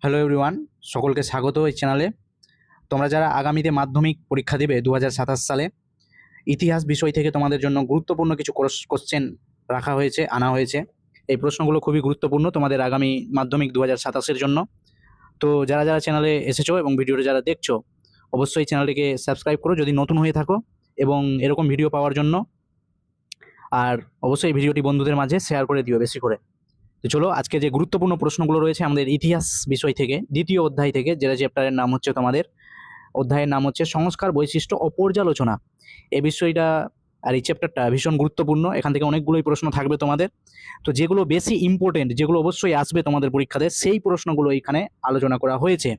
Hello everyone, সকলকে স্বাগত এই চ্যানেলে। তোমরা যারা আগামীতে মাধ্যমিক পরীক্ষা দেবে 2027 সালে, ইতিহাস বিষয় থেকে তোমাদের জন্য গুরুত্বপূর্ণ কিছু কোশ্চেন আনা হয়েছে। এই প্রশ্নগুলো খুবই গুরুত্বপূর্ণ তোমাদের আগামী মাধ্যমিক 2027-এর জন্য। তো যারা যারা চ্যানেলে এসেছো এবং ভিডিওটা যারা দেখছো, অবশ্যই চ্যানেলটিকে সাবস্ক্রাইব করো যদি নতুন হয়ে থাকো, এবং এরকম ভিডিও পাওয়ার জন্য। আর অবশ্যই ভিডিওটি বন্ধুদের মাঝে শেয়ার করে দিও বেশি করে। তো চলো, আজকে যে গুরুত্বপূর্ণ প্রশ্নগুলো রয়েছে আমাদের ইতিহাস বিষয় থেকে, দ্বিতীয় অধ্যায় থেকে, যেটা চ্যাপ্টারের নাম হচ্ছে তোমাদের অধ্যায়ের নাম হচ্ছে সংস্কার, বৈশিষ্ট্য ও পর্যালোচনা। এই বিষয়টা আর এই চ্যাপ্টারটা ভীষণ গুরুত্বপূর্ণ। এখান থেকে অনেকগুলোই প্রশ্ন থাকবে তোমাদের। তো যেগুলো বেশি ইম্পর্টেন্ট, যেগুলো অবশ্যই আসবে তোমাদের পরীক্ষাতে, সেই প্রশ্নগুলো এখানে আলোচনা করা হয়েছে।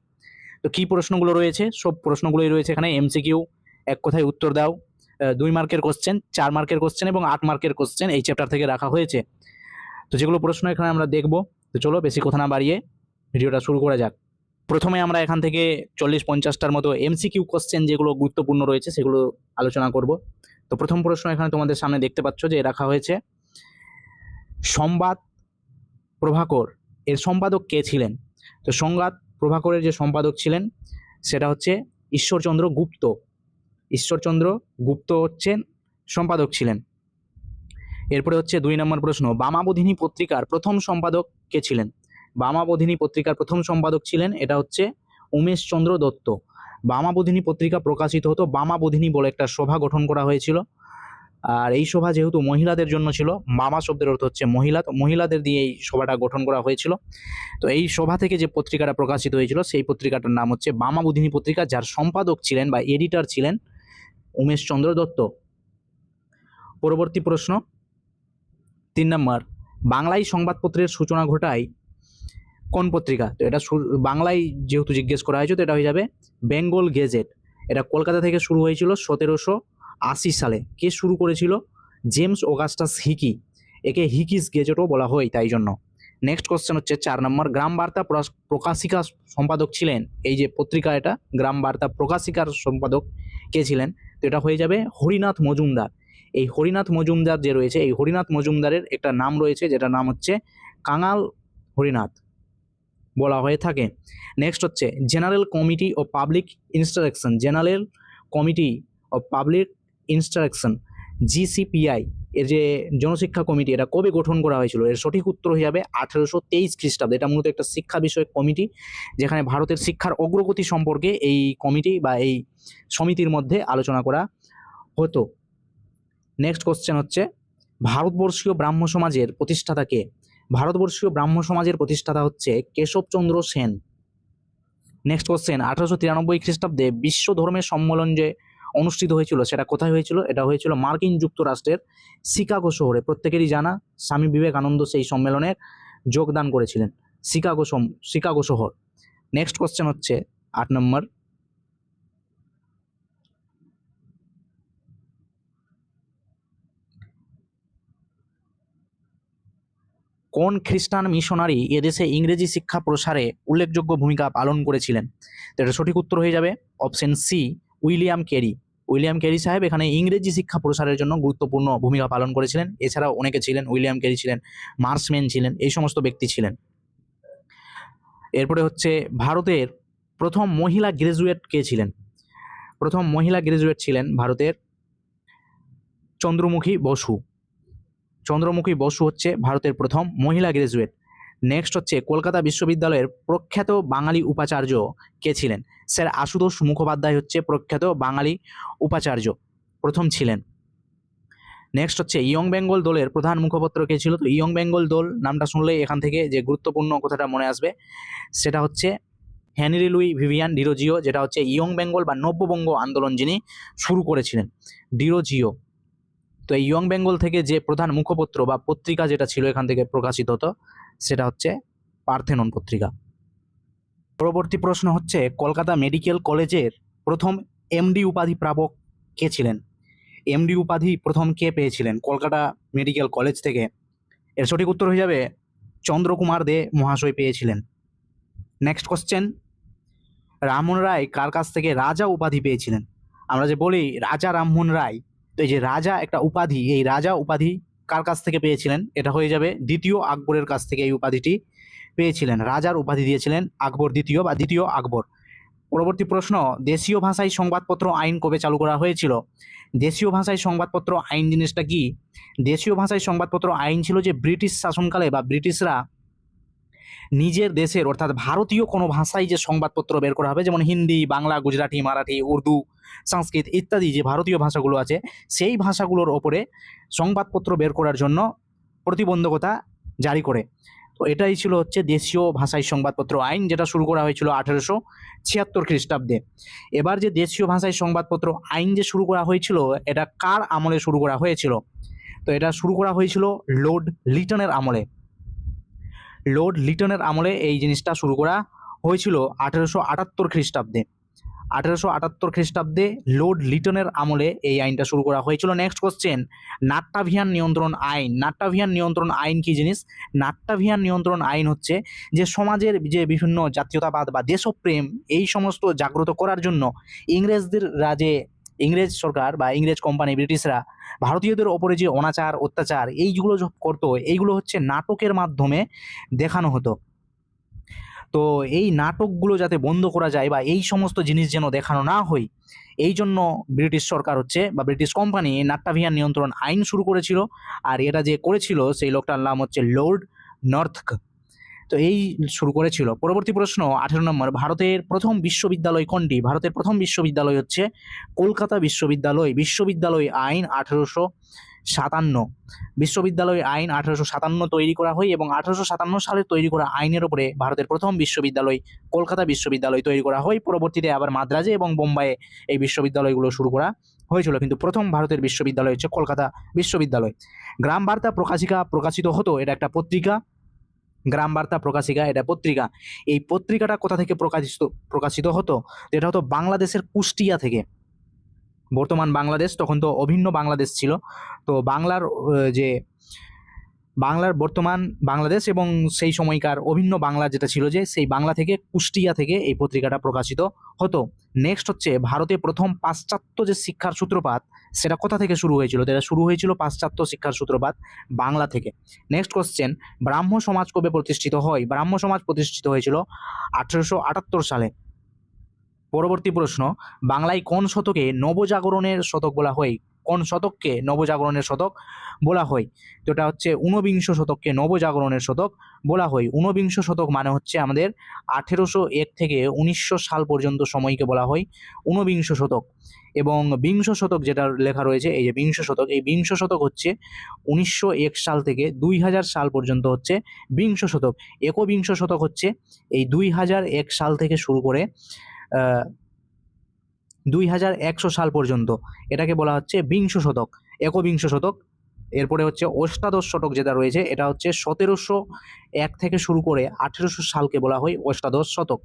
তো কি প্রশ্নগুলো রয়েছে? সব প্রশ্নগুলোই রয়েছে এখানে। এমসিকিউ, এক কথায় উত্তর দাও, 2 মার্কের কোশ্চেন, 4 মার্কের কোশ্চেন এবং 8 মার্কের কোশ্চেন এই চ্যাপ্টার থেকে রাখা হয়েছে। তো যেগুলো প্রশ্ন এখানে আমরা দেখব। তো চলো, বেশি কথা না বাড়িয়ে ভিডিওটা শুরু করা যাক। প্রথমে আমরা এখান থেকে 40-50টার মতো এমসিকিউ কোশ্চেন যেগুলো গুরুত্বপূর্ণ রয়েছে সেগুলো আলোচনা করব। তো প্রথম প্রশ্ন এখানে তোমাদের সামনে দেখতে পাচ্ছ যে রাখা হয়েছে, সংবাদ প্রভাকর এর সম্পাদক কে ছিলেন? তো সংবাদ প্রভাকরের যে সম্পাদক ছিলেন সেটা হচ্ছে ঈশ্বরচন্দ্র গুপ্ত। ঈশ্বরচন্দ্র গুপ্ত হচ্ছেন সম্পাদক ছিলেন। এরপরে হচ্ছে 2 নম্বর প্রশ্ন, বামাবোধিনী পত্রিকার প্রথম সম্পাদক কে ছিলেন? বামাবোধিনী পত্রিকার প্রথম সম্পাদক ছিলেন, এটা হচ্ছে উমেশচন্দ্র দত্ত। বামাবোধিনী পত্রিকা প্রকাশিত হতো, বামাবোধিনী বলে একটা সভা গঠন করা হয়েছিল। আর এই সভা যেহেতু মহিলাদের জন্য ছিল, বামা শব্দের অর্থ হচ্ছে মহিলা, তো মহিলাদের দিয়ে এই সভাটা গঠন করা হয়েছিল। তো এই সভা থেকে যে পত্রিকাটা প্রকাশিত হয়েছিল সেই পত্রিকাটার নাম হচ্ছে বামাবোধিনী পত্রিকা, যার সম্পাদক ছিলেন বা এডিটর ছিলেন উমেশচন্দ্র দত্ত। পরবর্তী প্রশ্ন 3 নম্বর, বাংলায় সংবাদপত্রের সূচনা ঘটায় কোন পত্রিকা? তো এটা বাংলায় যেহেতু জিজ্ঞেস করা হয়েছে, তো এটা হয়ে যাবে বেঙ্গল গেজেট। এটা কলকাতা থেকে শুরু হয়েছিল 1780 সালে। কে শুরু করেছিল? James Augustus Hicky. একে হিকিস গেজেটও বলা হয় তাই জন্য। নেক্সট কোশ্চেন হচ্ছে 4 নম্বর, গ্রাম বার্তা প্রকাশিকা সম্পাদক ছিলেন, এই যে পত্রিকা এটা গ্রাম বার্তা প্রকাশিকার সম্পাদক কে ছিলেন? তো এটা হয়ে যাবে হরিনাথ মজুমদার। এই হরিনাথ মজুমদার যে রয়েছে, এই হরিনাথ মজুমদারের একটা নাম রয়েছে যেটা নাম হচ্ছে কাঙাল হরিনাথ বলা হয়ে থাকে। নেক্সট হচ্ছে জেনারেল কমিটি ও public instruction. General committee of public instruction, GCPI এর যে জনশিক্ষা কমিটি, এটা কবে গঠন করা হয়েছিল? এর সঠিক উত্তর হয়ে যাবে 1823 খ্রিস্টাব্দে। এটা মূলত একটা শিক্ষা বিষয়ক কমিটি, যেখানে ভারতের শিক্ষার অগ্রগতি সম্পর্কে এই কমিটি বা এই সমিতির মধ্যে আলোচনা করা হতো। নেক্সট কোশ্চেন হচ্ছে, ভারতবর্ষীয় ব্রাহ্ম সমাজের প্রতিষ্ঠাতা কে? ভারতবর্ষীয় ব্রাহ্ম সমাজের প্রতিষ্ঠাতা হচ্ছে কেশবচন্দ্র সেন। নেক্সট কোশ্চেন, 1893 খ্রিস্টাব্দে বিশ্ব ধর্মের সম্মেলন যে অনুষ্ঠিত হয়েছিল সেটা কোথায় হয়েছিল? এটা হয়েছিল মার্কিন যুক্তরাষ্ট্রের শিকাগো শহরে। প্রত্যেকেরই জানা, স্বামী বিবেকানন্দ সেই সম্মেলনের যোগদান করেছিলেন। শিকাগো শহর। নেক্সট কোশ্চেন হচ্ছে 8 নম্বর, কোন খ্রিস্টান মিশনারি এদেশে ইংরেজি শিক্ষা প্রসারে উল্লেখযোগ্য ভূমিকা পালন করেছিলেন? তো এটা সঠিক উত্তর হয়ে যাবে option C, William Carey. William Carey সাহেব এখানে ইংরেজি শিক্ষা প্রসারের জন্য গুরুত্বপূর্ণ ভূমিকা পালন করেছিলেন। এছাড়াও অনেকে ছিলেন, উইলিয়াম ক্যারি ছিলেন, মার্সম্যান ছিলেন, এই সমস্ত ব্যক্তি ছিলেন। এরপরে হচ্ছে ভারতের প্রথম মহিলা গ্রাজুয়েট কে ছিলেন? প্রথম মহিলা গ্রাজুয়েট ছিলেন ভারতের চন্দ্রমুখী বসু। চন্দ্রমুখী বসু হচ্ছে ভারতের প্রথম মহিলা গ্রাজুয়েট। নেক্সট হচ্ছে কলকাতা বিশ্ববিদ্যালয়ের প্রখ্যাত বাঙালি উপাচার্য কে ছিলেন? স্যার আশুতোষ মুখোপাধ্যায় হচ্ছে প্রখ্যাত বাঙালি উপাচার্য, প্রথম ছিলেন। নেক্সট হচ্ছে ইয়ং বেঙ্গল দলের প্রধান মুখপাত্র কে ছিল? তো ইয়ং বেঙ্গল দল নামটা শুনলেই এখান থেকে যে গুরুত্বপূর্ণ কথাটা মনে আসবে সেটা হচ্ছে হেনরি লুই ভিভিয়ান ডিরোজিও, যেটা হচ্ছে ইয়ং বেঙ্গল বা নব্যবঙ্গ আন্দোলন যিনি শুরু করেছিলেন, ডিরোজিও। তো এই ইয়ং বেঙ্গল থেকে যে প্রধান মুখপত্র বা পত্রিকা যেটা ছিল এখান থেকে প্রকাশিত হতো সেটা হচ্ছে পার্থেনন পত্রিকা। পরবর্তী প্রশ্ন হচ্ছে, কলকাতা মেডিকেল কলেজের প্রথম এমডি উপাধি প্রাপক কে ছিলেন? এমডি উপাধি প্রথম কে পেয়েছিলেন কলকাতা মেডিকেল কলেজ থেকে? এর সঠিক উত্তর হয়ে যাবে চন্দ্রকুমার দে মহাশয় পেয়েছিলেন। নেক্সট কোশ্চেন, রামমোহন রায় কার কাছ থেকে রাজা উপাধি পেয়েছিলেন? আমরা যে বলি রাজা রামমোহন রায়, তো এই যে রাজা একটা উপাধি, এই রাজা উপাধি কার কাছ থেকে পেয়েছিলেন? এটা হয়ে যাবে দ্বিতীয় আকবরের কাছ থেকে এই উপাধিটি পেয়েছিলেন? রাজার উপাধি দিয়েছিলেন আকবর দ্বিতীয় বা দ্বিতীয় আকবর। পরবর্তী প্রশ্ন, দেশীয় ভাষায় সংবাদপত্র আইন কবে চালু করা হয়েছিল? দেশীয় ভাষায় সংবাদপত্র আইন জিনিসটা কি? দেশীয় ভাষায় সংবাদপত্র আইন ছিল যে ব্রিটিশ শাসনকালে বা ব্রিটিশরা নিজের দেশের অর্থাৎ ভারতীয় কোনো ভাষায় যে সংবাদপত্র বের করা হবে, যেমন হিন্দি, বাংলা, গুজরাটি, মারাঠি, উর্দু, সংস্কৃত ইত্যাদি যে ভারতীয় ভাষাগুলো আছে, সেই ভাষাগুলোর ওপরে সংবাদপত্র বের করার জন্য প্রতিবন্ধকতা জারি করে। তো এটাই ছিল হচ্ছে দেশীয় ভাষায় সংবাদপত্র আইন, যেটা শুরু করা হয়েছিল 1876 খ্রিস্টাব্দে। এবার যে দেশীয় ভাষায় সংবাদপত্র আইন যে শুরু করা হয়েছিল, এটা কার আমলে শুরু করা হয়েছিল? তো এটা শুরু করা হয়েছিল লর্ড লিটনের আমলে। লর্ড লিটনের আমলে এই জিনিসটা শুরু করা হয়েছিল 1878 খ্রিস্টাব্দে। 1878 খ্রিস্টাব্দে লর্ড লিটনের আমলে এই আইনটা শুরু করা হয়েছিল। নেক্সট কোশ্চেন, নাট্যাভিয়ান নিয়ন্ত্রণ আইন। নাট্যাভিয়ান নিয়ন্ত্রণ আইন কি জিনিস? নাট্যাভিয়ান নিয়ন্ত্রণ আইন হচ্ছে যে সমাজের যে বিভিন্ন জাতীয়তাবাদ বা দেশপ্রেম এই সমস্ত জাগ্রত করার জন্য ইংরেজদের রাজে, ইংরেজ সরকার বা ইংরেজ কোম্পানি ব্রিটিশরা ভারতীয়দের ওপরে যে অনাচার অত্যাচার এইগুলো করতো, এইগুলো হচ্ছে নাটকের মাধ্যমে দেখানো হতো। তো এই নাটকগুলো যাতে বন্ধ করা যায় বা এই সমস্ত জিনিস যেন দেখানো না হয়, এই জন্য ব্রিটিশ সরকার হচ্ছে বা ব্রিটিশ কোম্পানি নাট্যাভিয়ান নিয়ন্ত্রণ আইন শুরু করেছিল। আর এটা যে করেছিল সেই লোকটার নাম হচ্ছে লর্ড নর্থক। তো এই শুরু করেছিল। পরবর্তী প্রশ্ন 18 নম্বর, ভারতের প্রথম বিশ্ববিদ্যালয় কোনটি? ভারতের প্রথম বিশ্ববিদ্যালয় হচ্ছে কলকাতা বিশ্ববিদ্যালয়। বিশ্ববিদ্যালয় আইন 1857। বিশ্ববিদ্যালয় আইন 1857 তৈরি করা হয় এবং 1857 সালে তৈরি করা আইনের উপরে ভারতের প্রথম বিশ্ববিদ্যালয় কলকাতা বিশ্ববিদ্যালয় তৈরি করা হয়। পরবর্তীতে আবার মাদ্রাজে এবং বোম্বাইয়ে এই বিশ্ববিদ্যালয়গুলো শুরু করা হয়েছিল, কিন্তু প্রথম ভারতের বিশ্ববিদ্যালয় হচ্ছে কলকাতা বিশ্ববিদ্যালয়। গ্রাম বার্তা প্রকাশিকা প্রকাশিত হতো, এটা একটা পত্রিকা। গ্রাম বার্তা প্রকাশিকা এটা পত্রিকা। এই পত্রিকাটা কোথা থেকে প্রকাশিত হতো? এটা হতো বাংলাদেশের কুষ্টিয়া থেকে। বর্তমান বাংলাদেশ, তখন তো অভিন্ন বাংলাদেশ ছিল। তো যে বাংলার বর্তমান বাংলাদেশ এবং সেই সময়কার অভিন্ন বাংলা যেটা ছিল, যে সেই বাংলা থেকে কুষ্টিয়া থেকে এই পত্রিকাটা প্রকাশিত হতো। নেক্সট হচ্ছে, ভারতে প্রথম পাশ্চাত্য যে শিক্ষার সূত্রপাত সেটা কোথা থেকে শুরু হয়েছিল? এটা শুরু হয়েছিল পাশ্চাত্য শিক্ষার সূত্রপাত বাংলা থেকে। নেক্সট কোশ্চেন, ব্রাহ্ম সমাজ কবে প্রতিষ্ঠিত হয়? ব্রাহ্ম সমাজ প্রতিষ্ঠিত হয়েছিল 1878 সালে। পরবর্তী প্রশ্ন, বাংলায় কোন শতকে নবজাগরণের শতক বলা হয়? কোন শতককে নবজাগরণের শতক বলা হয়? তো এটা হচ্ছে ঊনবিংশ শতককে নবজাগরণের শতক বলা হয়। ঊনবিংশ শতক মানে হচ্ছে আমাদের 1801 থেকে 1900 সাল পর্যন্ত সময়কে বলা হয় ঊনবিংশ শতক। এবং বিংশ শতক যেটা লেখা রয়েছে, এই যে বিংশ শতক, এই বিংশ শতক হচ্ছে 1901 সাল থেকে 2000 সাল পর্যন্ত হচ্ছে বিংশ শতক। একবিংশ শতক হচ্ছে এই 2001 সাল থেকে শুরু করে 2100 সাল পর্যন্ত, এটাকে বলা হচ্ছে বিংশ শতক, একবিংশ শতক। এরপরে হচ্ছে অষ্টাদশ শতক যেটা রয়েছে, এটা হচ্ছে 1701 থেকে শুরু করে 1800 সালকে বলা হয় অষ্টাদশ শতক।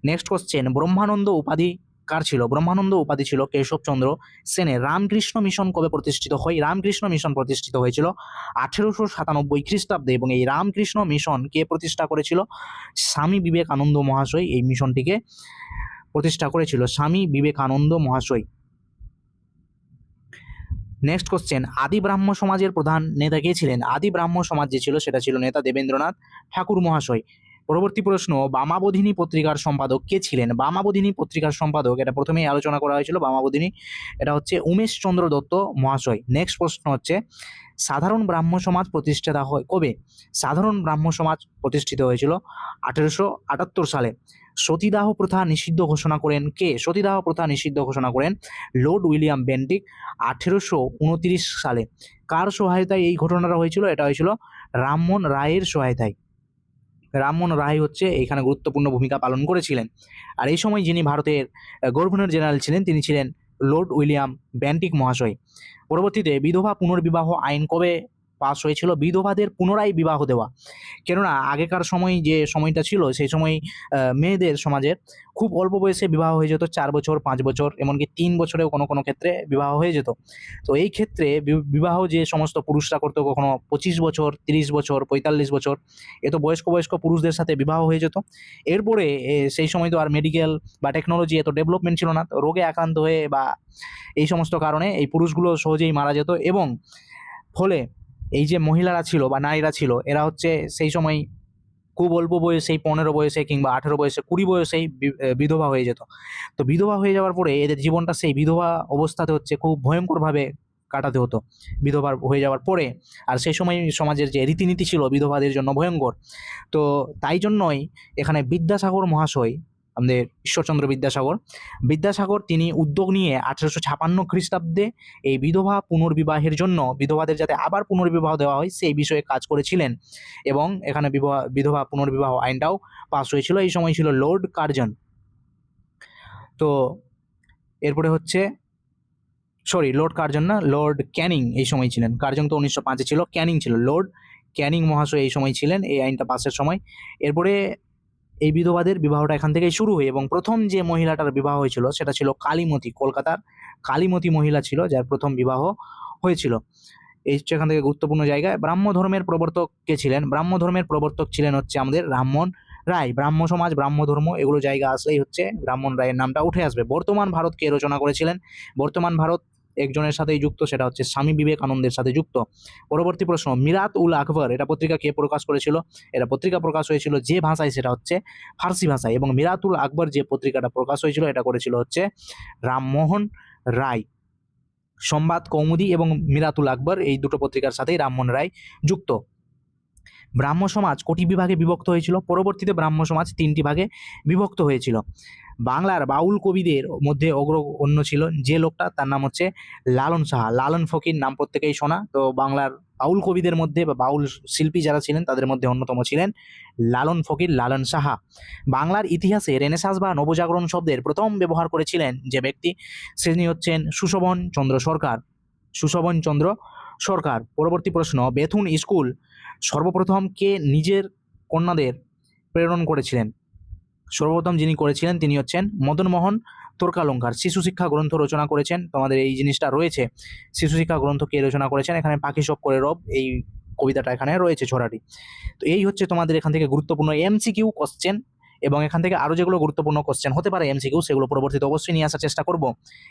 নেক্সট কোশ্চেন, ব্রহ্মানন্দ উপাধি কার ছিল? ব্রহ্মানন্দ উপাধি ছিল কেশবচন্দ্র সেনের। রামকৃষ্ণ মিশন কবে প্রতিষ্ঠিত হয়? রামকৃষ্ণ মিশন প্রতিষ্ঠিত হয়েছিল 1897 খ্রিস্টাব্দে এবং এই রামকৃষ্ণ মিশন কে প্রতিষ্ঠা করেছিল? স্বামী বিবেকানন্দ মহাশয় এই মিশনটিকে প্রতিষ্ঠা করেছিল, স্বামী বিবেকানন্দ মহাশয়। নেক্সট কোশ্চেন, আদি ব্রাহ্ম সমাজের প্রধান নেতা কে ছিলেন? আদি ব্রাহ্ম সমাজ যে ছিল সেটা ছিল নেতা দেবেন্দ্রনাথ ঠাকুর মহাশয়। পরবর্তী প্রশ্ন, বামাবোধিনী পত্রিকার সম্পাদক কে ছিলেন? বামাবোধিনী পত্রিকার সম্পাদক, এটা প্রথমেই আলোচনা করা হয়েছিল, বামাবোধিনী, এটা হচ্ছে উমেশ চন্দ্র দত্ত মহাশয়। নেক্সট প্রশ্ন হচ্ছে, সাধারণ ব্রাহ্ম সমাজ প্রতিষ্ঠা হয় কবে? সাধারণ ব্রাহ্ম সমাজ প্রতিষ্ঠিত হয়েছিল 1878 সালে। সতীদাহ প্রথা নিষিদ্ধ ঘোষণা করেন কে? সতীদাহ প্রথা নিষিদ্ধ ঘোষণা করেন লর্ড উইলিয়াম বেন্টিক 1829 সালে। কার সহায়তায় এই ঘটনাটা হয়েছিল? এটা হয়েছিল রামমোহন রায়ের সহায়তায়। রামমোহন রায় হচ্ছে এখানে গুরুত্বপূর্ণ ভূমিকা পালন করেছিলেন। আর এই সময় যিনি ভারতের গভর্নর জেনারেল ছিলেন তিনি ছিলেন লর্ড উইলিয়াম বেন্টিক মহাশয়। পরবর্তীতে বিধবা পুনর্বিবাহ আইন কবে পাস হয়েছিল? বিধবাদের পুনরায় বিবাহ দেওয়া। কেননা আগেকার সময় যে সময়টা ছিল সেই সময় মেয়েদের সমাজের খুব অল্প বয়সে বিবাহ হয়ে যেত, 4 বছর 5 বছর এমনকি 3 বছরেও কোনো কোনো ক্ষেত্রে বিবাহ হয়ে যেত। তো এই ক্ষেত্রে বিবাহ যে সমস্ত পুরুষরা করতো, কখনো 25 বছর 30 বছর 45 বছর, এত বয়স্ক পুরুষদের সাথে বিবাহ হয়ে যেত। এরপরে সেই সময় তো আর মেডিকেল বা টেকনোলজি এত ডেভেলপমেন্ট ছিল না, তো রোগে আক্রান্ত হয়ে বা এই সমস্ত কারণে এই পুরুষগুলো সহজেই মারা যেত। এবং ফলে এই যে মহিলারা ছিল বা নারীরা ছিল এরা হচ্ছে সেই সময় খুব অল্প বয়সেই 15 বয়সে কিংবা 18 বয়সে 20 বয়সেই বিধবা হয়ে যেত। তো বিধবা হয়ে যাওয়ার পরে এদের জীবনটা সেই বিধবা অবস্থাতে হচ্ছে খুব ভয়ঙ্করভাবে কাটাতে হতো বিধবা হয়ে যাওয়ার পরে। আর সেই সময় সমাজের যে রীতিনীতি ছিল বিধবাদের জন্য ভয়ঙ্কর। তো তাই জন্যই এখানে বিদ্যাসাগর মহাশয়, আমাদের ঈশ্বরচন্দ্র বিদ্যাসাগর তিনি উদ্যোগ নিয়ে 1856 খ্রিস্টাব্দে এই বিধবা পুনর্বিবাহের জন্য, বিধবাদের যাতে আবার পুনর্বিবাহ দেওয়া হয় সেই বিষয়ে কাজ করেছিলেন। এবং এখানে বিধবা পুনর্বিবাহ আইনটাও পাস হয়েছিল। এই সময় ছিল লর্ড কার্জন। তো এরপরে হচ্ছে লর্ড কার্জন না, লর্ড ক্যানিং এই সময় ছিলেন। কার্জন তো 1905-এ ছিল, ক্যানিং ছিল, লর্ড ক্যানিং মহাশয় এই সময় ছিলেন এই আইনটা পাসের সময়। এরপরে এই বিধবাদের বিবাহটা এখান থেকেই শুরু হয় এবং প্রথম যে মহিলাটার বিবাহ হয়েছিল সেটা ছিল কালীমতি, কলকাতার কালীমতি মহিলা ছিল যার প্রথম বিবাহ হয়েছিল। এই হচ্ছে এখান থেকে গুরুত্বপূর্ণ জায়গায়। ব্রাহ্ম ধর্মের প্রবর্তক কে ছিলেন? ব্রাহ্ম ধর্মের প্রবর্তক ছিলেন হচ্ছে আমাদের রামমোহন রায়। ব্রাহ্ম সমাজ, ব্রাহ্ম ধর্ম এগুলো জায়গা আসলেই হচ্ছে রামমোহন রায়ের নামটা উঠে আসবে। বর্তমান ভারত কে রচনা করেছিলেন? বর্তমান ভারত একজনের সাথেই যুক্ত, সেটা হচ্ছে স্বামী বিবেকানন্দের সাথে যুক্ত। পরবর্তী প্রশ্ন, মিরাত উল আকবর এটা পত্রিকা কে প্রকাশ করেছিল? এটা পত্রিকা প্রকাশ হয়েছিল যে ভাষায়, সেটা হচ্ছে ফার্সি ভাষায়। এবং মিরাতুল আকবর যে পত্রিকাটা প্রকাশ হয়েছিল এটা করেছিল হচ্ছে রামমোহন রায়। সংবাদ কৌমুদী এবং মিরাতুল আকবর এই দুটো পত্রিকার সাথেই রামমোহন রায় যুক্ত। ব্রাহ্ম সমাজ কটি বিভাগে বিভক্ত হয়েছিল? পরবর্তীতে ব্রাহ্ম সমাজ 3টি ভাগে বিভক্ত হয়েছিল। বাংলার বাউল কবিদের মধ্যে অগ্রগণ্য ছিল যে লোকটা, তার নাম হচ্ছে লালন সাহা। লালন ফকির নাম প্রত্যেকেই শোনা। তো বাংলার বাউল কবিদের মধ্যে বা বাউল শিল্পী যারা ছিলেন তাদের মধ্যে অন্যতম ছিলেন লালন ফকির, লালন সাহা। বাংলার ইতিহাসে রেনেসাঁস বা নবজাগরণ শব্দের প্রথম ব্যবহার করেছিলেন যে ব্যক্তি, তিনি হচ্ছেন সুশোভন চন্দ্র সরকার। সুশোভন চন্দ্র সরকার। পরবর্তী প্রশ্ন, বেথুন স্কুল সর্বপ্রথম কে নিজের কন্যাদের প্রেরণ করেছিলেন? সর্বপ্রথম যিনি করেছিলেন তিনি হচ্ছেন মদনমোহন তর্কালঙ্কার। শিশু শিক্ষা গ্রন্থ রচনা করেছেন। তোমাদের এই জিনিসটা রয়েছে, শিশু শিক্ষা গ্রন্থ কে রচনা করেছেন? এখানে পাখি সব করে রব এই কবিতাটা এখানে রয়েছে ছড়াটি। তো এই হচ্ছে তোমাদের এখান থেকে গুরুত্বপূর্ণ এমসিকিউ কোশ্চেন। এবং এখান থেকে আরও যেগুলো গুরুত্বপূর্ণ কোশ্চেন হতে পারে এমসিকিউ, সেগুলো পরবর্তীতে অবশ্যই নিয়ে আসার চেষ্টা করব।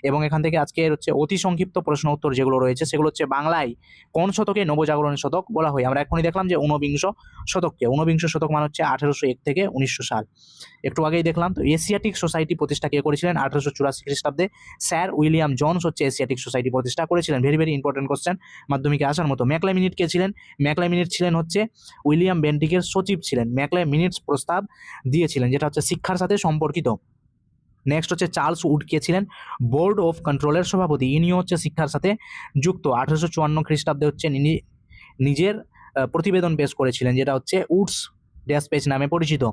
এবং এখান থেকে আজকের হচ্ছে অতি সংক্ষিপ্ত প্রশ্ন উত্তর যেগুলো রয়েছে সেগুলো হচ্ছে, বাংলায় কোন শতকে নবজাগরণের শতক বলা হয়? আমরা এখনই দেখলাম যে ঊনবিংশ শতককে। ঊনবিংশ শতক মানে হচ্ছে 1801 থেকে 1900 সাল, একটু আগেই দেখলাম। তো এশিয়াটিক সোসাইটি প্রতিষ্ঠা কে করেছিলেন? 1884 খ্রিস্টাব্দে স্যার উইলিয়াম জোন্স হচ্ছে এশিয়াটিক সোসাইটি প্রতিষ্ঠা করেছিলেন। ভেরি ভেরি ইম্পর্টেন্ট কোশ্চেন, মাধ্যমিকে আসার মতো। ম্যাকলামিনিট কে ছিলেন? ম্যাকলামিনিট ছিলেন হচ্ছে উইলিয়াম বেন্টিকের সচিব ছিলেন। ম্যাকলামিনিটস প্রস্তাব দিয়েছিলেন, যেটা হচ্ছে শিক্ষার সাথে সম্পর্কিত। নেক্সট হচ্ছে চার্লস উড কে ছিলেন? বোর্ড অফ কন্ট্রোলের সভাপতি। ইনিও হচ্ছে শিক্ষার সাথে যুক্ত। 1854 খ্রিস্টাব্দে হচ্ছে নিজের প্রতিবেদন পেশ করেছিলেন, যেটা হচ্ছে উডস ড্যাশ পেজ নামে পরিচিত।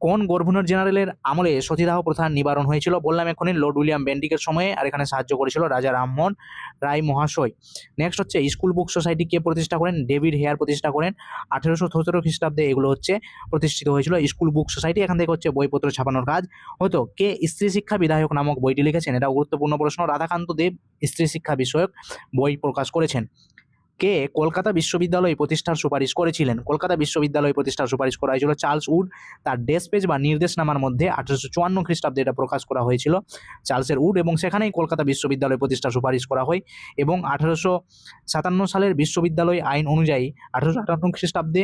কোন গভর্নর জেনারেলের আমলে সতীদাহ প্রথা নিবারণ হয়েছিল? বললাম এখনই, লর্ড উইলিয়াম বেন্টিকের সময়ে। আর এখানে সাহায্য করেছিল রাজা রামমোহন রায় মহাশয়। নেক্সট হচ্ছে স্কুল বুক সোসাইটি কে প্রতিষ্ঠা করেন? ডেভিড হেয়ার প্রতিষ্ঠা করেন 1817 খ্রিস্টাব্দে। এগুলো হচ্ছে প্রতিষ্ঠিত হয়েছিল স্কুল বুক সোসাইটি। এখান থেকে হচ্ছে বইপত্র ছাপানোর কাজ হতো। কে স্ত্রী শিক্ষা বিধায়ক নামক বইটি লিখেছেন? এটাও গুরুত্বপূর্ণ প্রশ্ন। রাধাকান্ত দেব স্ত্রী শিক্ষা বিষয়ক বই প্রকাশ করেছেন। কে কলকাতা বিশ্ববিদ্যালয় প্রতিষ্ঠার সুপারিশ করেছিলেন? কলকাতা বিশ্ববিদ্যালয় প্রতিষ্ঠার সুপারিশ করা হয়েছিল চার্লস উড। তার ডেস পেজ বা নির্দেশনামার মধ্যে 1854 খ্রিস্টাব্দে এটা প্রকাশ করা হয়েছিল চার্লসের উড, এবং সেখানেই কলকাতা বিশ্ববিদ্যালয় প্রতিষ্ঠার সুপারিশ করা হয়। এবং 1857 সালের বিশ্ববিদ্যালয় আইন অনুযায়ী 1858 খ্রিস্টাব্দে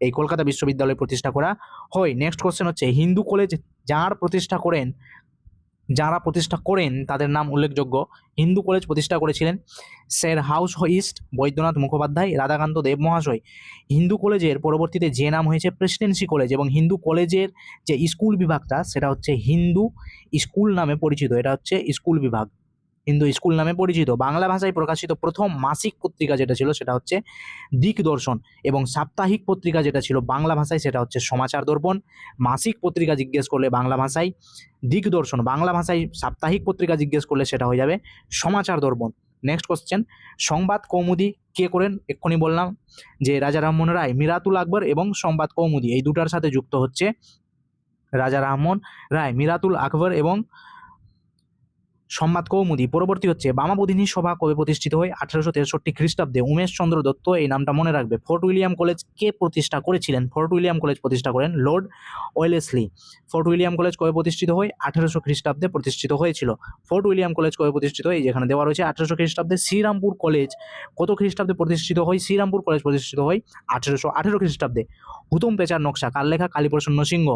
এই কলকাতা বিশ্ববিদ্যালয় প্রতিষ্ঠা করা হয়। নেক্সট কোশ্চেন হচ্ছে, হিন্দু কলেজ যারা প্রতিষ্ঠা করেন তাদের নাম উল্লেখযোগ্য। হিন্দু কলেজ প্রতিষ্ঠা করেছিলেন sir Hyde East Baidyanath Mukhopadhyay, Radhakanta Deb মহাশয়। হিন্দু কলেজের পরবর্তীতে যে নাম হয়েছে প্রেসিডেন্সি কলেজ, এবং হিন্দু কলেজের যে স্কুল বিভাগটা সেটা হচ্ছে হিন্দু স্কুল নামে পরিচিত। এটা হচ্ছে স্কুল বিভাগ, হিন্দু স্কুল নামে পরিচিত। বাংলা ভাষায় প্রকাশিত প্রথম মাসিক পত্রিকা যেটা ছিল সেটা হচ্ছে দিকদর্শন, এবং সাপ্তাহিক পত্রিকা যেটা ছিল বাংলা ভাষায় সেটা হচ্ছে সমাচার দর্পণ। মাসিক পত্রিকা জিজ্ঞেস করলে বাংলা ভাষায় দিকদর্শন, বাংলা ভাষায় সাপ্তাহিক পত্রিকা জিজ্ঞেস করলে সেটা হয়ে যাবে সমাচার দর্পণ। নেক্সট কোশ্চেন, সংবাদ কৌমুদী কে করেন? এক্ষুনি বললাম যে রাজা রামমোহন রায়। মিরাতুল আকবর এবং সংবাদ কৌমুদী এই দুটার সাথে যুক্ত হচ্ছে রাজা রামমোহন রায়। মিরাতুল আকবর এবং সংবাদ কৌমুদী। পরবর্তী হচ্ছে বামাবোধিনী সভা কবে প্রতিষ্ঠিত হয়? 1863 খ্রিস্টাব্দে। উমেশ চন্দ্র দত্ত, এই নামটা মনে রাখবে। ফোর্ট উইলিয়াম কলেজ কে প্রতিষ্ঠা করেছিলেন? ফোর্ট উইলিয়াম কলেজ প্রতিষ্ঠা করেন Lord Wellesley. Fort William college কবে প্রতিষ্ঠিত হয়? 1800 খ্রিস্টাব্দে প্রতিষ্ঠিত হয়েছিল। ফোর্ট উইলিয়াম কলেজ কবে প্রতিষ্ঠিত হয়? যেখানে দেওয়া রয়েছে 1800 খ্রিস্টাব্দে। শ্রীরামপুর কলেজ কত খ্রিস্টাব্দে প্রতিষ্ঠিত হয়? শ্রীরামপুর কলেজ প্রতিষ্ঠিত হয় 1818 খ্রিস্টাব্দে। হুতুম পেচার নকশা কার লেখা? কালীপ্রসন্ন সিংহ।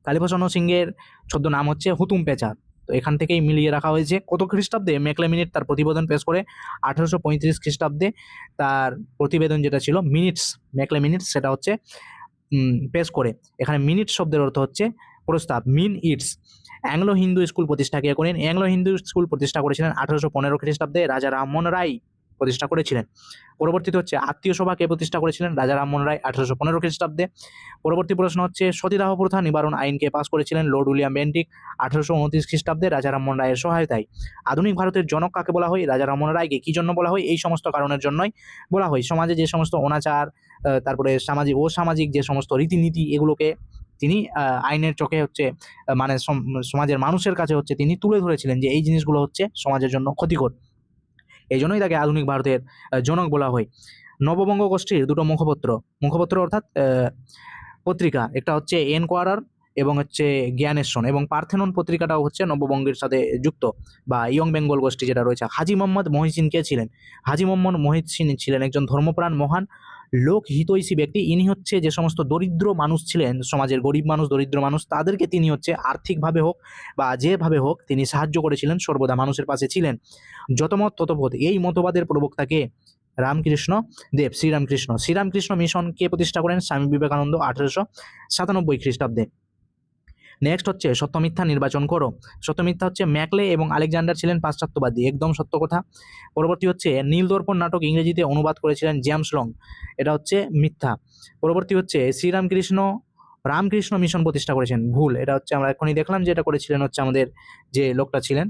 কালীপ্রসন্ন সিংহের ছদ্ম নাম হচ্ছে হুতুম পেচার। তো এখান থেকেই মিলিয়ে রাখা হয়েছে। কত খ্রিস্টাব্দে ম্যাকলে মিনিট তার প্রতিবেদন পেশ করে? 1835 খ্রিস্টাব্দে তার প্রতিবেদন যেটা ছিল মিনিটস, ম্যাকলে মিনিটস, সেটা হচ্ছে পেশ করে। এখানে মিনিট শব্দের অর্থ হচ্ছে প্রস্তাব, minutes. Anglo Hindu school প্রতিষ্ঠা কে করেন? অ্যাংলো হিন্দু স্কুল প্রতিষ্ঠা করেছিলেন 1815 খ্রিস্টাব্দে রাজা রামমোহন রায় প্রতিষ্ঠা করেছিলেন। পরবর্তীতে হচ্ছে আত্মীয় সভা কে প্রতিষ্ঠা করেছিলেন? রাজা রামমোহন রায় 1815 খ্রিস্টাব্দে। পরবর্তী প্রশ্ন হচ্ছে সতীদাহ প্রথা নিবারণ আইন কে পাস করেছিলেন? লর্ড উইলিয়াম বেন্টিক 1829 খ্রিস্টাব্দে রাজা রামমোহন রায়ের সহায়তায়। আধুনিক ভারতের জনক কাকে বলা হয়? রাজা রামমোহন রায়কে। কি জন্য বলা হয়? এই সমস্ত কারণের জন্যই বলা হয়। সমাজে যে সমস্ত অনাচার, তারপরে অসামাজিক যে সমস্ত রীতিনীতি, এগুলোকে তিনি আইনের চোখে হচ্ছে মানে সমাজের মানুষের কাছে হচ্ছে তিনি তুলে ধরেছিলেন যে এই জিনিসগুলো হচ্ছে সমাজের জন্য ক্ষতিকর। এই জন্যই তাকে আধুনিক ভারতের জনক বলা হয়। নববঙ্গ গোষ্ঠীর দুটো মুখপত্র অর্থাৎ পত্রিকা, একটা হচ্ছে এনকোয়ারার এবং হচ্ছে জ্ঞানেশ্বর, এবং পার্থেনন পত্রিকাটাও হচ্ছে নববঙ্গের সাথে যুক্ত, বা ইয়ং বেঙ্গল গোষ্ঠী যেটা রয়েছে। হাজী মোহাম্মদ মহিসিন কে ছিলেন? হাজী মোহাম্মদ মহিসিন ছিলেন একজন ধর্মপ্রাণ মহান লোক হিতৈষী ব্যক্তি। ইনি হচ্ছে যে সমস্ত দরিদ্র মানুষ ছিলেন, সমাজের গরিব মানুষ, দরিদ্র মানুষ, তাদেরকে তিনি হচ্ছে আর্থিকভাবে হোক বা যেভাবে হোক তিনি সাহায্য করেছিলেন, সর্বদা মানুষের পাশে ছিলেন। যতমত ততপথ, এই মতবাদের প্রবক্তাকে রামকৃষ্ণ দেব, শ্রীরামকৃষ্ণ মিশন কে প্রতিষ্ঠা করেন? স্বামী বিবেকানন্দ 1897 খ্রিস্টাব্দে। নেক্সট হচ্ছে সত্যমিথ্যা নির্বাচন করো। সত্যমিথ্যা হচ্ছে ম্যাকলে এবং আলেকজান্ডার ছিলেন পাশ্চাত্যবাদী, একদম সত্য কথা। পরবর্তী হচ্ছে নীলদর্পণ নাটক ইংরেজিতে অনুবাদ করেছিলেন জেমস লং, এটা হচ্ছে মিথ্যা। পরবর্তী হচ্ছে রামকৃষ্ণ মিশন প্রতিষ্ঠা করেছেন, ভুল। এটা হচ্ছে আমরা এখনই দেখলাম যে এটা করেছিলেন হচ্ছে আমাদের যে লোকটা ছিলেন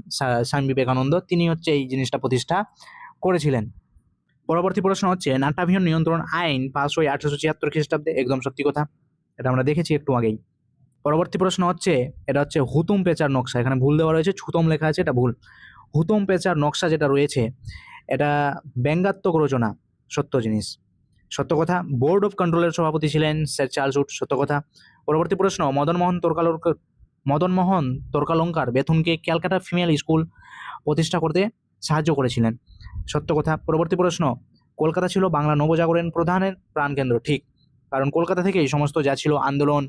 স্বামী বিবেকানন্দ, তিনি হচ্ছে এই জিনিসটা প্রতিষ্ঠা করেছিলেন। পরবর্তী প্রশ্ন হচ্ছে নাট্যাভিনয় নিয়ন্ত্রণ আইন পাস হয় 1876 খ্রিস্টাব্দে, একদম সত্যি কথা, এটা আমরা দেখেছি একটু আগেই। পরবর্তী প্রশ্ন হচ্ছে এটা হচ্ছে হুতুম পেচার নকশা, এখানে ভুল দেওয়া রয়েছে, ছুতম লেখা আছে, এটা ভুল। হুতুম পেচার নকশা যেটা রয়েছে এটা ব্যঙ্গাত্মক রচনা, সত্য জিনিস, সত্য কথা। বোর্ড অফ কন্ট্রোলের সভাপতি ছিলেন স্যার চার্লস উড, সত্য কথা। পরবর্তী প্রশ্ন মদন মোহন তর্কালঙ্কার বেথুনকে ক্যালকাটা ফিমেল স্কুল প্রতিষ্ঠা করতে সাহায্য করেছিলেন, সত্য কথা। পরবর্তী প্রশ্ন কলকাতা ছিল বাংলা নবজাগরণ প্রধানের প্রাণকেন্দ্র, ঠিক, কারণ কলকাতা থেকে এই সমস্ত যা ছিল আন্দোলন,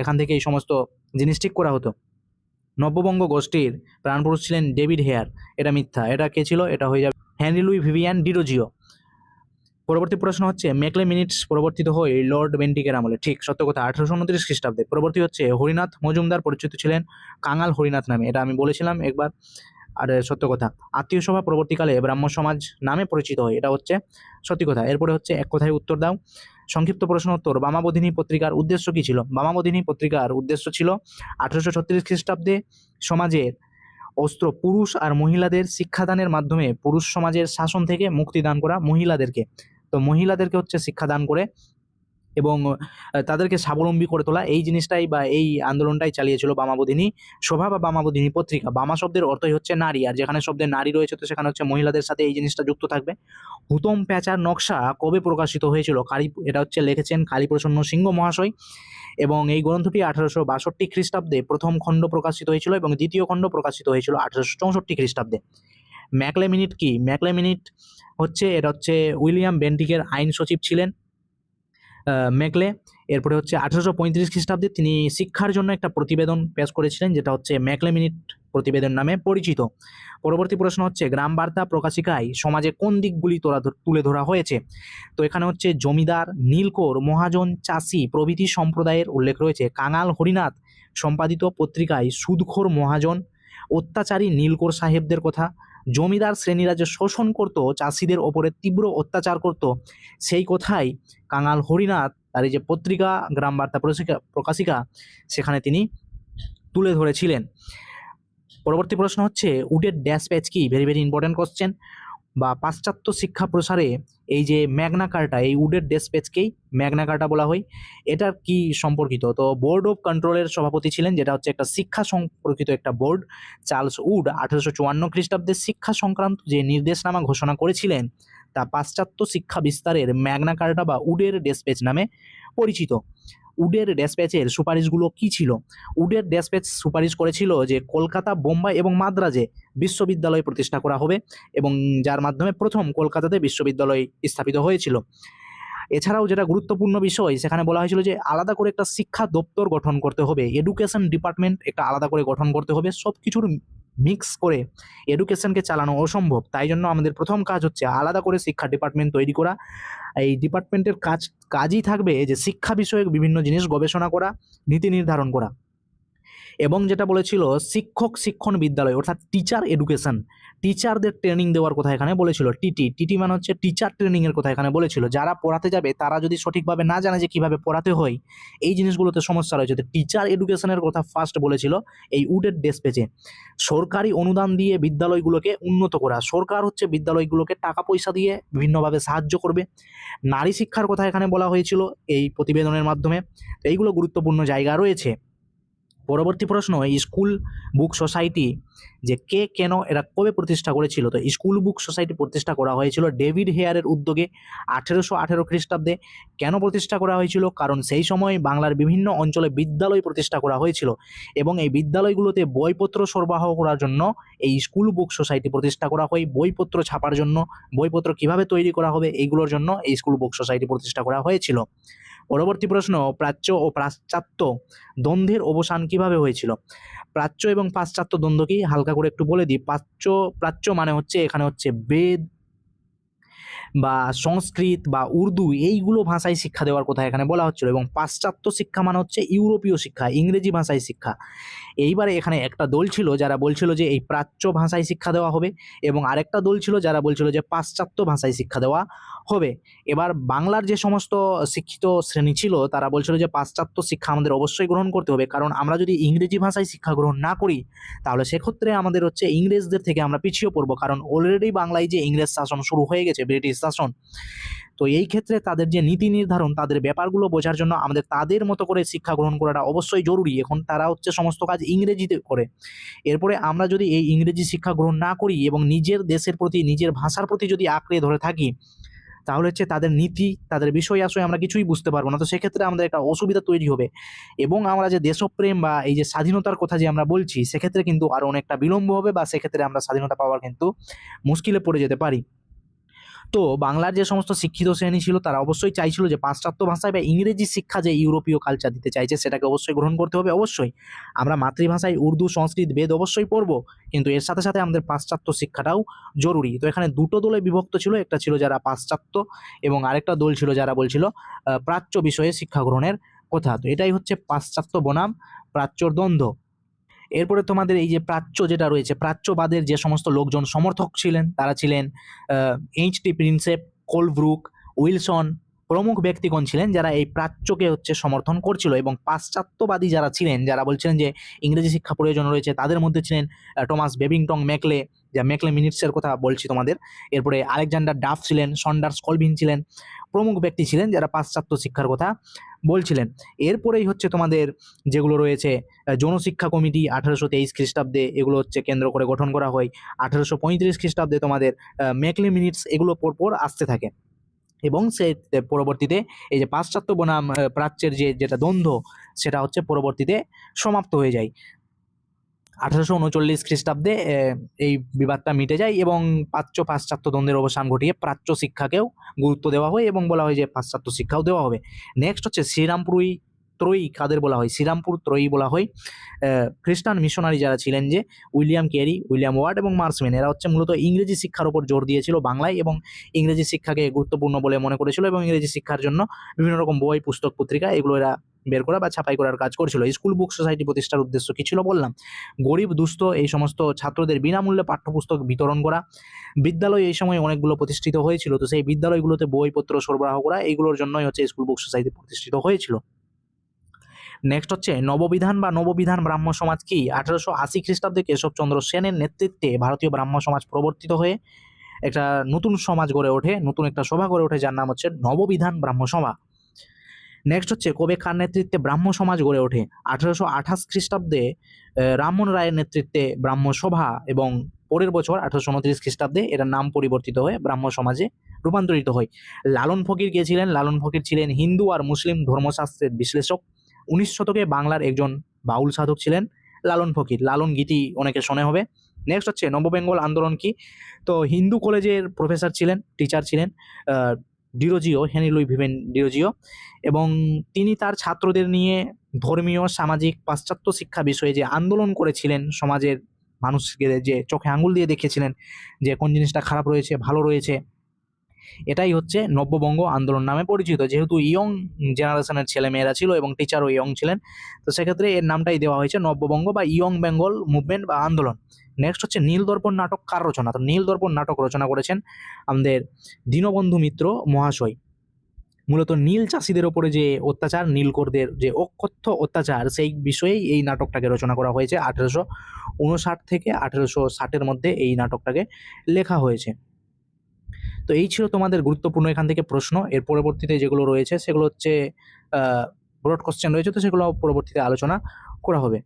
এখান থেকে এই সমস্ত জিনিস ঠিক করা হতো। নব্যবঙ্গ গোষ্ঠীর প্রাণপুরুষ ছিলেন ডেভিড হেয়ার, এটা মিথ্যা। এটা কে ছিল? এটা হয়ে যাবে হেনরি লুই ভিভিয়ান ডিরোজিও। পরবর্তী প্রশ্ন হচ্ছে ম্যাকলে মিনিটস পরিবর্তিত হয়ে লর্ড বেন্টিকের আমলে, ঠিক, সত্য কথা, 1829 খ্রিস্টাব্দে। পরবর্তী হচ্ছে হরিনাথ মজুমদার পরিচিত ছিলেন কাঙাল হরিনাথ নামে, এটা আমি বলেছিলাম একবার, আর সত্য কথা। আত্মীয় সভা পরবর্তীকালে ব্রাহ্ম সমাজ নামে পরিচিত হয়, এটা হচ্ছে সত্যি কথা। এরপরে হচ্ছে এক কথায় উত্তর দাও। সংক্ষিপ্ত প্রশ্ন উত্তর, বামাবোধিনী পত্রিকার উদ্দেশ্য কি ছিল? বামাবোধিনী পত্রিকার উদ্দেশ্য ছিল 1836 খ্রিস্টাব্দে সমাজের অস্ত্র পুরুষ আর মহিলাদের শিক্ষাদানের মাধ্যমে পুরুষ সমাজের শাসন থেকে মুক্তি দান করা মহিলাদেরকে, তো মহিলাদেরকে হচ্ছে শিক্ষাদান করে এবং তাদেরকে স্বাবলম্বী করে তোলা, এই জিনিসটাই বা এই আন্দোলনটাই চালিয়েছিল বামাবোধিনী সভা বা বামাবোধিনী পত্রিকা। বামা শব্দের অর্থই হচ্ছে নারী, আর যেখানে শব্দের নারী রয়েছে তো সেখানে হচ্ছে মহিলাদের সাথে এই জিনিসটা যুক্ত থাকবে। হুতম প্যাঁচার নকশা কবে প্রকাশিত হয়েছিল? এটা হচ্ছে লিখেছেন কালীপ্রসন্ন সিংহ মহাশয়, এবং এই গ্রন্থটি 1862 খ্রিস্টাব্দে প্রথম খণ্ড প্রকাশিত হয়েছিল এবং দ্বিতীয় খণ্ড প্রকাশিত হয়েছিল 1864 খ্রিস্টাব্দে। ম্যাকলে মিনিট কি? ম্যাকলে মিনিট হচ্ছে এটা হচ্ছে উইলিয়াম বেন্টিকের আইন সচিব ছিলেন ম্যাকলে। এরপরে হচ্ছে 1835 খ্রিস্টাব্দে তিনি শিক্ষার জন্য একটা প্রতিবেদন পেশ করেছিলেন, যেটা হচ্ছে ম্যাকলে মিনিট প্রতিবেদন নামে পরিচিত। পরবর্তী প্রশ্ন হচ্ছে গ্রাম বার্তা প্রকাশিকায় সমাজে কোন দিকগুলি তুলে ধরা হয়েছে? তো এখানে হচ্ছে জমিদার, নীলকর, মহাজন, চাষি প্রভৃতি সম্প্রদায়ের উল্লেখ রয়েছে। কাঙাল হরিনাথ সম্পাদিত পত্রিকায় সুদখোর মহাজন, অত্যাচারী নীলকর সাহেবদের কথা, জমিদার শ্রেণীরা যে শোষণ করত, চাষিদের ওপরে তীব্র অত্যাচার করত, সেই কথাই কাঙাল হরিনাথ তার এই যে পত্রিকা গ্রাম বার্তা প্রকাশিকা সেখানে তিনি তুলে ধরেছিলেন। পরবর্তী প্রশ্ন হচ্ছে উডের ড্যাশ প্যাচ কি? Very very important question. বা পাশ্চাত্য শিক্ষা প্রসারে এই যে ম্যাগনা কার্টা, এই উডের ডেসপ্যাচকেই ম্যাগনা কার্টা বলা হয়। এটার কি সম্পর্কিত? তো বোর্ড অফ কন্ট্রোলের সভাপতি ছিলেন, যেটা হচ্ছে একটা শিক্ষা সম্পর্কিত একটা বোর্ড। চার্লস উড 1854 খ্রিস্টাব্দে শিক্ষা সংক্রান্ত যে নির্দেশনামা ঘোষণা করেছিলেন তা পাশ্চাত্য শিক্ষা বিস্তারের ম্যাগনা কার্টা বা উডের ডেসপ্যাচ নামে পরিচিত। উডের ডেসপ্যাচের সুপারিশগুলো কি ছিল? উডের ডেসপ্যাচ সুপারিশ করেছিল যে কলকাতা, বোম্বাই এবং মাদ্রাজে বিশ্ববিদ্যালয় প্রতিষ্ঠা করা হবে, এবং যার মাধ্যমে প্রথম কলকাতাতে বিশ্ববিদ্যালয় স্থাপিত হয়েছিল। এছাড়াও যেটা গুরুত্বপূর্ণ বিষয়, সেখানে বলা হয়েছিল যে আলাদা করে একটা শিক্ষা দপ্তর গঠন করতে হবে, এডুকেশন ডিপার্টমেন্ট একটা আলাদা করে গঠন করতে হবে। সব কিছুর মিক্স করে এডুকেশনকে চালানো অসম্ভব, তাই জন্য আমাদের প্রথম কাজ হচ্ছে আলাদা করে শিক্ষা ডিপার্টমেন্ট তৈরি করা। এই ডিপার্টমেন্টের কাজই থাকবে যে শিক্ষা বিষয়ক বিভিন্ন জিনিস গবেষণা করা, নীতি নির্ধারণ করা। এবং যেটা বলেছিল শিক্ষক শিক্ষণ বিদ্যালয়, অর্থাৎ টিচার এডুকেশন, টিচারদের ট্রেনিং দেওয়ার কথা এখানে বলেছিল। টিটি মানে হচ্ছে টিচার ট্রেনিং এর কথা এখানে বলেছিল। যারা পড়াতে যাবে তারা যদি সঠিকভাবে না জানে যে কিভাবে পড়াতে হয়, এই জিনিসগুলোতে সমস্যা রয়েছে। তো টিচার এডুকেশনের কথা ফার্স্ট বলেছিল এই উডের ডেসপ্যাচে। সরকারি অনুদান দিয়ে বিদ্যালয়গুলোকে উন্নত করা, সরকার হচ্ছে বিদ্যালয়গুলোকে টাকা পয়সা দিয়ে বিভিন্নভাবে সাহায্য করবে। নারী শিক্ষার কথা এখানে বলা হয়েছিল এই প্রতিবেদনের মাধ্যমে। তো এইগুলো গুরুত্বপূর্ণ জায়গা রয়েছে। পরবর্তী প্রশ্ন, এই স্কুল বুক সোসাইটি যে কে, কেন, এরা কবে প্রতিষ্ঠা করেছিল? তো স্কুল বুক সোসাইটি প্রতিষ্ঠা করা হয়েছিল ডেভিড হেয়ারের উদ্যোগে 1818 খ্রিস্টাব্দে। কেন প্রতিষ্ঠা করা হয়েছিল? কারণ সেই সময় বাংলার বিভিন্ন অঞ্চলে বিদ্যালয় প্রতিষ্ঠা করা হয়েছিল, এবং এই বিদ্যালয়গুলোতে বইপত্র সরবরাহ করার জন্য এই স্কুল বুক সোসাইটি প্রতিষ্ঠা করা হয়। বইপত্র ছাপার জন্য, বইপত্র কিভাবে তৈরি করা হবে এইগুলোর জন্য এই স্কুল বুক সোসাইটি প্রতিষ্ঠা করা হয়েছিল। পরবর্তী প্রশ্ন, প্রাচ্য ও পাশ্চাত্য দ্বন্দ্বের অবসান কিভাবে হয়েছিল? প্রাচ্য এবং পাশ্চাত্য দ্বন্দ্ব কি হালকা করে একটু বলে দিই। প্রাচ্য মানে হচ্ছে এখানে হচ্ছে বেদ বা সংস্কৃত বা উর্দু, এইগুলো ভাষায় শিক্ষা দেওয়ার কথা এখানে বলা হচ্ছিল। এবং পাশ্চাত্য শিক্ষা মানে হচ্ছে ইউরোপীয় শিক্ষা, ইংরেজি ভাষায় শিক্ষা। এইবারে এখানে একটা দল ছিল যারা বলছিল যে এই প্রাচ্য ভাষায় শিক্ষা দেওয়া হবে, এবং আরেকটা দল ছিল যারা বলছিল যে পাশ্চাত্য ভাষায় শিক্ষা দেওয়া হবে। এবার বাংলার যে সমস্ত শিক্ষিত শ্রেণী ছিল তারা বলছিল যে পাশ্চাত্য শিক্ষা আমাদের অবশ্যই গ্রহণ করতে হবে, কারণ আমরা যদি ইংরেজি ভাষায় শিক্ষা গ্রহণ না করি তাহলে সেক্ষেত্রে আমাদের হচ্ছে ইংরেজদের থেকে আমরা পিছিয়ে পড়বো, কারণ অলরেডি বাংলায় যে ইংরেজ শাসন শুরু হয়ে গেছে, ব্রিটিশ শাসন। তো এই ক্ষেত্রে তাদের যে নীতি নির্ধারণ, তাদের ব্যাপারগুলো বোঝার জন্য আমাদের তাদের মতো করে শিক্ষা গ্রহণ করাটা অবশ্যই জরুরি। এখন তারা হচ্ছে সমস্ত কাজ ইংরেজিতে করে, এরপরে আমরা যদি এই ইংরেজি শিক্ষা গ্রহণ না করি এবং নিজের দেশের প্রতি, নিজের ভাষার প্রতি যদি আঁকড়ে ধরে থাকি, তাহলে হচ্ছে তাদের নীতি, তাদের বিষয় আশয় আমরা কিছুই বুঝতে পারবো না। তো সেক্ষেত্রে আমাদের একটা অসুবিধা তৈরি হবে, এবং আমরা যে দেশপ্রেম বা এই যে স্বাধীনতার কথা যে আমরা বলছি, সেক্ষেত্রে কিন্তু আরও অনেকটা বিলম্ব হবে, বা সেক্ষেত্রে আমরা স্বাধীনতা পাওয়ার কিন্তু মুশকিলে পড়ে যেতে পারি। তো বাংলার যে সমস্ত শিক্ষিত শ্রেণী ছিল তারা অবশ্যই চাইছিল যে পাশ্চাত্য ভাষায় বা ইংরেজি শিক্ষা যে ইউরোপীয় কালচার দিতে চাইছে সেটাকে অবশ্যই গ্রহণ করতে হবে। অবশ্যই আমরা মাতৃভাষায় উর্দু, সংস্কৃত, বেদ অবশ্যই পড়বো, কিন্তু এর সাথে সাথে আমাদের পাশ্চাত্য শিক্ষাটাও জরুরি। তো এখানে দুটো দলে বিভক্ত ছিল, একটা ছিল যারা পাশ্চাত্য, এবং আরেকটা দল ছিল যারা বলছিল প্রাচ্য বিষয়ে শিক্ষা গ্রহণের কথা। তো এটাই হচ্ছে পাশ্চাত্য বনাম প্রাচ্যর দ্বন্দ্ব। এরপরে তোমাদের এই যে প্রাচ্য যেটা রয়েছে, প্রাচ্যবাদের যে সমস্ত লোকজন সমর্থক ছিলেন তারা ছিলেন এইচ.টি. প্রিন্সেপ, কোলব্রুক, উইলসন প্রমুখ ব্যক্তিগণ ছিলেন যারা এই প্রাচ্যকে হচ্ছে সমর্থন করছিল। এবং পাশ্চাত্যবাদী যারা ছিলেন, যারা বলছিলেন যে ইংরেজি শিক্ষা প্রয়োজন রয়েছে, তাদের মধ্যে ছিলেন টমাস বেবিংটন মেকলে, যা মেকলে মিনিটসের কথা বলছি তোমাদের। এরপরে আলেকজান্ডার ডাফ ছিলেন, সন্ডার্স কলভিন ছিলেন, প্রমুখ ব্যক্তি ছিলেন যারা পাশ্চাত্য শিক্ষার কথা বলছিলেন। এরপরেই হচ্ছে তোমাদের যেগুলো রয়েছে জনশিক্ষা কমিটি 1823 খ্রিস্টাব্দে, এগুলো হচ্ছে কেন্দ্র করে গঠন করা হয়। 1835 খ্রিস্টাব্দে তোমাদের মেকলে মিনিটস, এগুলো পরপর আসতে থাকে। এবং সে পরবর্তীতে এই যে পাশ্চাত্য বনাম প্রাচ্যের যেটা দ্বন্দ্ব, সেটা হচ্ছে পরবর্তীতে সমাপ্ত হয়ে যায়। 1839 খ্রিস্টাব্দে এই বিবাদটা মিটে যায়, এবং পাশ্চাত্য দ্বন্দ্বের অবসান ঘটিয়ে প্রাচ্য শিক্ষাকেও গুরুত্ব দেওয়া হয়, এবং বলা হয় যে পাশ্চাত্য শিক্ষাও দেওয়া হবে। নেক্সট হচ্ছে শ্রীরামপুরী ত্রয়ী কাদের বলা হয়? শ্রীরামপুর ত্রয়ী বলা হয় খ্রিস্টান মিশনারি যারা ছিলেন, যে উইলিয়াম ক্যারি, উইলিয়াম ওয়ার্ড এবং মার্সম্যান, এরা হচ্ছে মূলত ইংরেজি শিক্ষার উপর জোর দিয়েছিল বাংলায়, এবং ইংরেজি শিক্ষাকে গুরুত্বপূর্ণ বলে মনে করেছিল, এবং ইংরেজি শিক্ষার জন্য বিভিন্ন রকম বই, পুস্তক, পত্রিকা এগুলো এরা বের করা বা ছাপাই করার কাজ করছিল। স্কুল বুক সোসাইটি প্রতিষ্ঠার উদ্দেশ্য কি ছিল বললাম, গরিব দুস্থ এই সমস্ত ছাত্রদের বিনামূল্যে পাঠ্যপুস্তক বিতরণ করা। বিদ্যালয় এই সময় অনেকগুলো প্রতিষ্ঠিত হয়েছিল, তো সেই বিদ্যালয়গুলোতে বইপত্র সরবরাহ করা, এইগুলোর জন্যই হচ্ছে স্কুল বুক সোসাইটি প্রতিষ্ঠিত হয়েছিল। নেক্সট হচ্ছে নববিধান বা নববিধান ব্রাহ্ম সমাজ কি? 1880 খ্রিস্টাব্দে কেশবচন্দ্র সেনের নেতৃত্বে ভারতীয় ব্রাহ্ম সমাজ প্রবর্তিত হয়ে একটা নতুন সমাজ গড়ে ওঠে, নতুন একটা সভা গড়ে ওঠে যার নাম হচ্ছে নববিধান ব্রাহ্ম সভা। নেক্সট হচ্ছে কবে কার নেতৃত্বে ব্রাহ্ম সমাজ গড়ে ওঠে? 1828 খ্রিস্টাব্দে রামমোহন রায়ের নেতৃত্বে ব্রাহ্ম সভা, এবং পরের বছর 1829 খ্রিস্টাব্দে এটার নাম পরিবর্তিত হয়ে ব্রাহ্ম সমাজে রূপান্তরিত হয়। লালন ফকির কে ছিলেন? লালন ফকির ছিলেন হিন্দু আর মুসলিম ধর্মশাস্ত্রের বিশ্লেষক। 19 শতকে বাংলার একজন বাউল সাধক ছিলেন লালন ফকির। লালন গীতি অনেকে শোনে হবে। নেক্সট হচ্ছে নববেঙ্গল আন্দোলন কি? তো হিন্দু কলেজের প্রফেসর ছিলেন, টিচার ছিলেন ডিরোজিও, হেনরি লুই ভিভেন ডিরোজিও, এবং তিনি তার ছাত্রদের নিয়ে ধর্মীয়, সামাজিক, পাশ্চাত্য শিক্ষা বিষয়ে যে আন্দোলন করেছিলেন, সমাজের মানুষকে যে চোখে আঙুল দিয়ে দেখিয়েছিলেন যে কোন জিনিসটা খারাপ রয়েছে, ভালো রয়েছে, এটাই হচ্ছে নব্যবঙ্গ আন্দোলন নামে পরিচিত। যেহেতু ইয়ং জেনারেশনের ছেলেমেয়েরা ছিল এবং টিচারও ইয়ং ছিলেন, তো সেক্ষেত্রে এর নামটাই দেওয়া হয়েছে নব্যবঙ্গ বা ইয়ং বেঙ্গল মুভমেন্ট বা আন্দোলন। নেক্সট হচ্ছে নীলদর্পণ নাটক কার রচনা? তো নীলদর্পণ নাটক রচনা করেছেন আমাদের দীনবন্ধু মিত্র মহাশয়। মূলত নীল চাষিদের ওপরে যে অত্যাচার, নীলকরদের যে অকথ্য অত্যাচার, সেই বিষয়েই এই নাটকটাকে রচনা করা হয়েছে। 1859 থেকে 1860-এর মধ্যে এই নাটকটাকে লেখা হয়েছে। তো এই ছিল তোমাদের গুরুত্বপূর্ণ এখান থেকে প্রশ্ন। এর পরবর্তীতে যেগুলো রয়েছে সেগুলো হচ্ছে ব্রড কোশ্চেন রয়েছে, তো সেগুলো পরবর্তীতে আলোচনা করা হবে।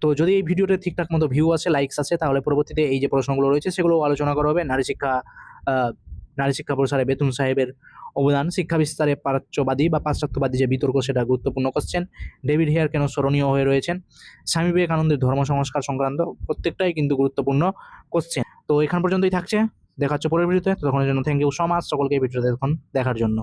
তো যদি এই ভিডিওতে ঠিকঠাক মতো ভিউ আসে, লাইকস আসে, তাহলে পরবর্তীতে এই যে প্রশ্নগুলো রয়েছে সেগুলো আলোচনা করা হবে। নারী শিক্ষা প্রসারে বেতুন সাহেবের অবদান, শিক্ষা বিস্তারে প্রাচ্যবাদী বা পাশ্চাত্যবাদী যে বিতর্ক, সেটা গুরুত্বপূর্ণ কোশ্চেন। ডেভিড হেয়ার কেন স্মরণীয় হয়ে রয়েছেন? স্বামী বিবেকানন্দের ধর্ম সংস্কার সংক্রান্ত, প্রত্যেকটাই কিন্তু গুরুত্বপূর্ণ কোশ্চেন। তো এখান পর্যন্তই থাকছে, দেখা হচ্ছে পরের ভিডিওতে। ততক্ষণের জন্য থ্যাংক ইউ সো মাচ সকলকে এই ভিডিওতে দেখার জন্য।